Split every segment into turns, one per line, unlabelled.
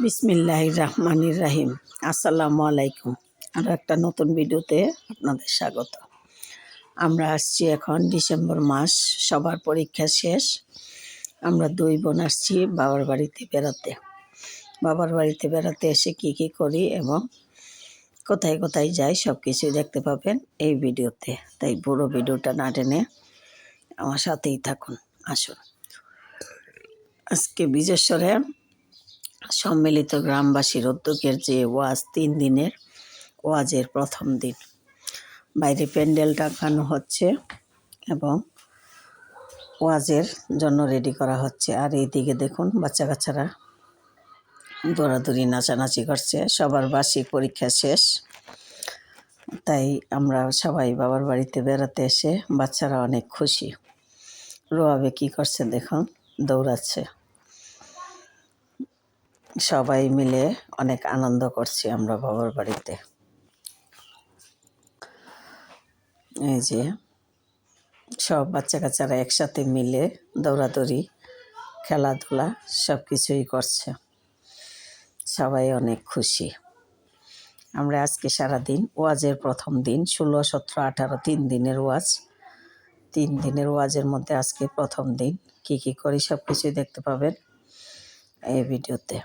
বিসমিল্লাহির রহমানির রাহিম। আসসালামু আলাইকুম। আরও একটা নতুন ভিডিওতে আপনাদের স্বাগত। আমরা আসছি এখন ডিসেম্বর মাস, সবার পরীক্ষা শেষ। আমরা দুই বোন আসছি বাবার বাড়িতে বেড়াতে। বাবার বাড়িতে বেড়াতে এসে কি করি এবং কোথায় কোথায় যাই সব কিছুই দেখতে পাবেন এই ভিডিওতে। তাই পুরো ভিডিওটা না টেনে আমার সাথেই থাকুন। আসুন, আজকে বিজেশ্বরে সম্মিলিত গ্রামবাসীর উদ্যোগের যে ওয়াজ 3 দিনের ওয়াজের প্রথম দিন, বাইরে প্যান্ডেল টাঙানো হচ্ছে এবং ওয়াজের জন্য রেডি করা হচ্ছে। আর এইদিকে দেখুন বাচ্চা কাচ্চারা দৌড়াদৌড়ি নাচানাচি করছে। সবার বার্ষিক পরীক্ষা শেষ, তাই আমরা সবাই বাবার বাড়িতে বেড়াতে এসে বাচ্চারা অনেক খুশি। রোয়াবে কি করছে দেখুন, দৌড়াচ্ছে। সবাই মিলে অনেক আনন্দ করছি আমরা বাবার বাড়িতে। এই যে সব বাচ্চা কাচ্চারা একসাথে মিলে দৌড়াদৌড়ি, খেলাধুলা সব কিছুই করছে। সবাই অনেক খুশি। আমরা আজকে সারাদিন ওয়াজের প্রথম দিন, 16, 17, 18 3 দিনের ওয়াজ। 3 দিনের ওয়াজের মধ্যে আজকে প্রথম দিন। কি করি সব কিছুই দেখতে পাবেন এই ভিডিওতে।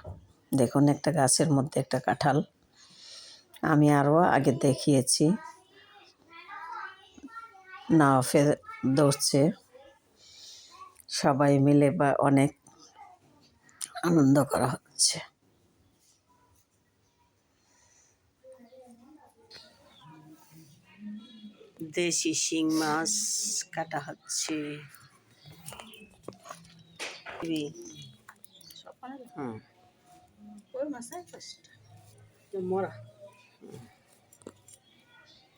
দেখুন, একটা গাছের মধ্যে একটা কাঁঠাল আমি আরও আগে দেখিয়েছি। নাও ফের দৌড়ছে, সবাই মিলে বা অনেক আনন্দ করা হচ্ছে। দেশি শিং মাছ কাটা হচ্ছে।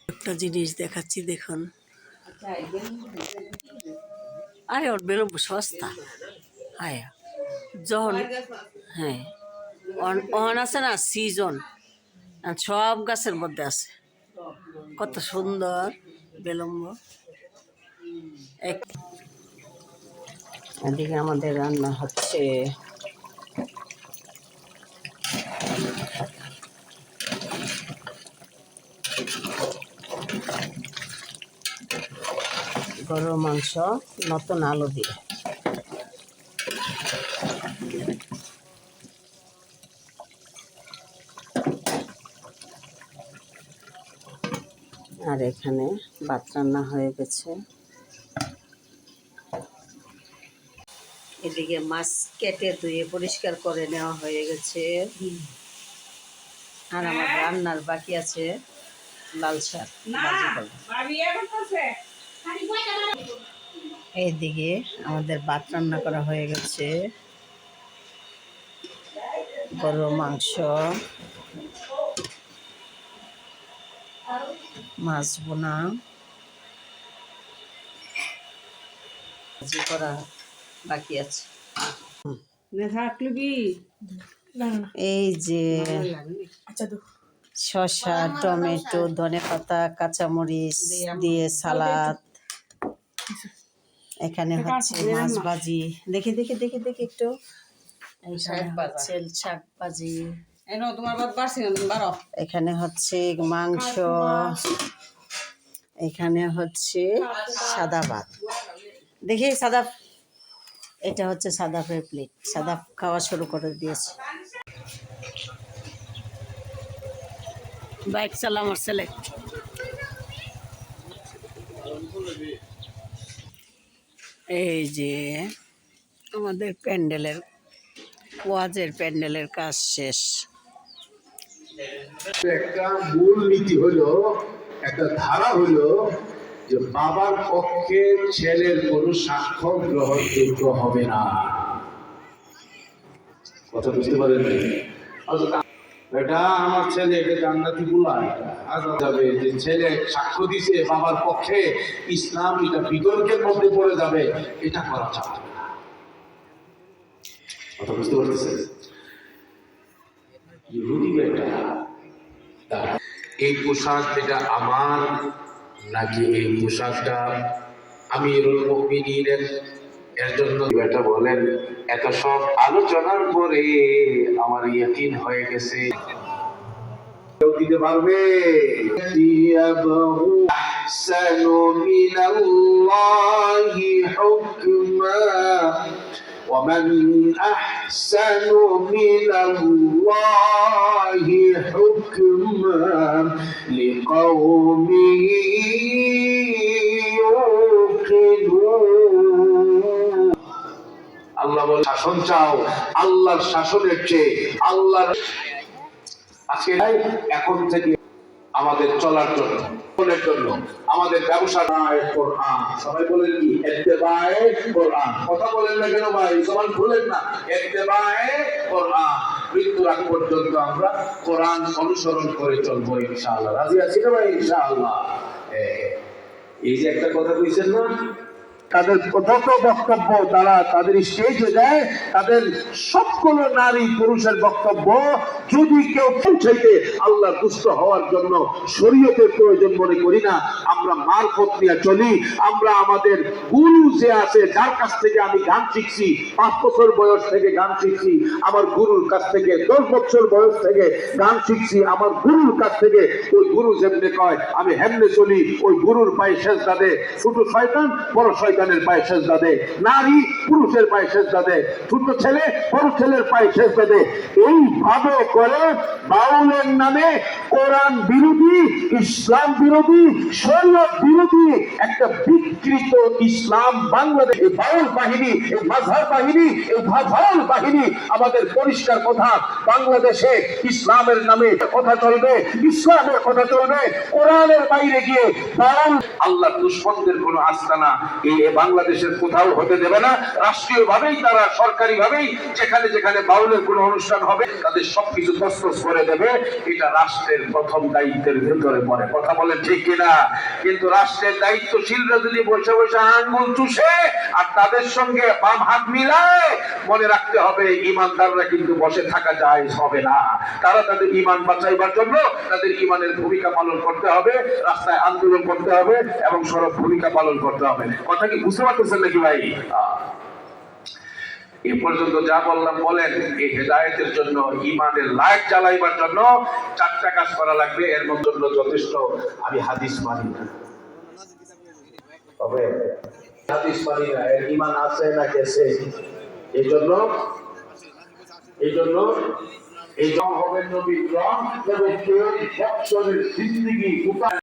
একটা জিনিস দেখাচ্ছি দেখুন। আরে ওর বেলুন সস্তা। হ্যাঁ, যখন হ্যাঁ অন আছে না সিজন, সব গাছের মধ্যে আছে। কত সুন্দর বেলম্ব। এদিকে আমাদের রান্না হচ্ছে। গরুর মাংস নতুন আলু দিয়ে। আর এখানে ভাত রান্না হয়ে গেছে। এদিকে মাছ কেটে ধুয়ে পরিষ্কার করে নেওয়া হয়ে গেছে। আর আমার রান্নার বাকি আছে লাল শাক ভাজি। এইদিকে আমাদের ভাত রান্না করা হয়ে গেছে। গরুর মাংস, মাছ বোনা, ভাজি করা বাকি আছে। এই যে শসা, টমেটো, ধনেপাতা, কাঁচামরিচ দিয়ে সালাদ। এখানে হচ্ছে মাছ ভাজি। দেখি একটু। শাক ভাজি। এখানে হচ্ছে মাংস। এখানে হচ্ছে সাদা ভাত। দেখি সাদা, এটা হচ্ছে সাদা প্লেট। সাদা খাওয়া শুরু করে দিয়েছে। বাইক চালা আমার ছেলে। এই যে আমাদের প্যান্ডেলের ওয়াজের প্যান্ডেলের কাজ শেষ।
একটা মূল নীতি হলো, একটা ধারা হলো যে বাবার পক্ষে ছেলের কোনো সাক্ষ্য গ্রহণযোগ্য হবে না। কথা বুঝতে পারেন? এটা আমার ছেলে, এটা জান্নাতি বুলা, যাবে যে ছেলে সাক্ষ্য দিছে বাবার পক্ষে, ইসলাম এটা বিতর্কের মধ্যে পড়ে যাবে, এটা করা যাবে না। কথা বুঝতে পারতেছে? এই পোশাক যেটা আমার, নাকি এই পোশাকটা আমিরুল মুমিনিনের এর জন্য এটা বলেন, এত সব আলোচনার পরে আমার ইয়াকিন হয়ে গেছে কেউ দিতে পারবে। আহসানু মিনাল্লাহি হুকমা ওয়া মান আহসানু মিনাল্লাহি হুকমা লিকাওমিন ইউকিনুন। আল্লাহ বলে শাসন চাও, আল্লাহর শাসনের চেয়ে আল্লাহর আজকে এখন থেকে আমাদের চলার জন্য আমাদের ব্যবসা কোরআন, সবাই বলেন কি ইত্তেবায়ে কোরআন, কথা বলেন না কেন ভাই, জবান খুলেন না, ইত্তেবায়ে কোরআন। মৃত্যুর আগ পর্যন্ত আমরা কোরআন অনুসরণ করে চলবো ইনশাআল্লাহ। রাজি আছি না ভাই ইনশাআল্লাহ? এই যে একটা কথা কইছেন না, তাদের যত বক্তব্য তারা তাদের স্টেজে দেয়, তাদের সবগুলো নারী পুরুষের বক্তব্য যদি কেউ পৌঁছাইতে আল্লাহ দুষ্ট হওয়ার জন্য শরীয়তের প্রয়োজন মনে করি না, আমরা মারফত নিয়ে চলি। আমরা আমাদের গুরু যে আছে, যার কাছ থেকে আমি গান শিখছি, 5 বছর বয়স থেকে গান শিখছি, আমার গুরুর কাছ থেকে 10 বছর বয়স থেকে গান শিখছি, আমার গুরুর কাছ থেকে ওই গুরু যেমনে কয় আমি হেমনে চলি, ওই গুরুর পায়ে সেজদা দে। ছোট শয়তান বড় শয়তানের পায়ে সেজদা দে, নারী পুরুষের পায়ে সেজদা দে, ছোট ছেলে বড় ছেলের পায়ে সেজদা দে। এইভাবে করে বাউলের নামে কোরআন বিরোধী, ইসলাম বিরোধী, শরীয়ত বিরোধী একটা বিকৃত ইসলাম বাংলাদেশ, এই বাউল বাহিনী, এই মাঝহার বাহিনী, এই বাউল বাহিনী আমাদের পরিষ্কার কথা, বাংলাদেশে ইসলামের নামে কথা চলবে, ইসলামের কথা চলবে, কোরআনের বাইরে গিয়ে বাউল আল্লাহর দুশমনদের কোনো আস্তানা এই বাংলাদেশের কোথাও হতে দেবে না। রাষ্ট্রীয় ভাবেই তারা, সরকারি ভাবেই যেখানে যেখানে বাউলের কোনো অনুষ্ঠান হবে তাদের সবকিছু তছনছ করে দেবে। এটা রাষ্ট্রের প্রথম দায়িত্বের ভেতরে পড়ে, কথা বলেন ঠিক কিনা? কিন্তু রাষ্ট্রের দায়িত্বশীলরা যদি বসে বসে আঙ্গুল চুষে আর তাদের সঙ্গে বাম হাত মিলায়, মনে রাখতে হবে ইমানদাররা কিন্তু বসে থাকা যায় হবে না। তারা তাদের ইমান বাঁচাইবার জন্য তাদের ইমানের ভূমিকা পালন করতে হবে, রাস্তায় আন্দোলন করতে হবে এবং সরব ভূমিকা পালন করতে হবে। কথা কি বুঝতে পারতেছেন নাকি ভাই? এ পর্যন্ত যা বললাম বলেন, এই হেদায়েতের জন্য, ইমানের লাইট জ্বালাইবার জন্য 4টা কাজ করা লাগবে। এর মধ্যে যথেষ্ট আমি হাদিস মানি না, তবে হাদিস মানি না, এর ইমান আছে না গেছে। এই জন্য এই হবে নবীর রং এবং 3 বছরের জিন্দেগি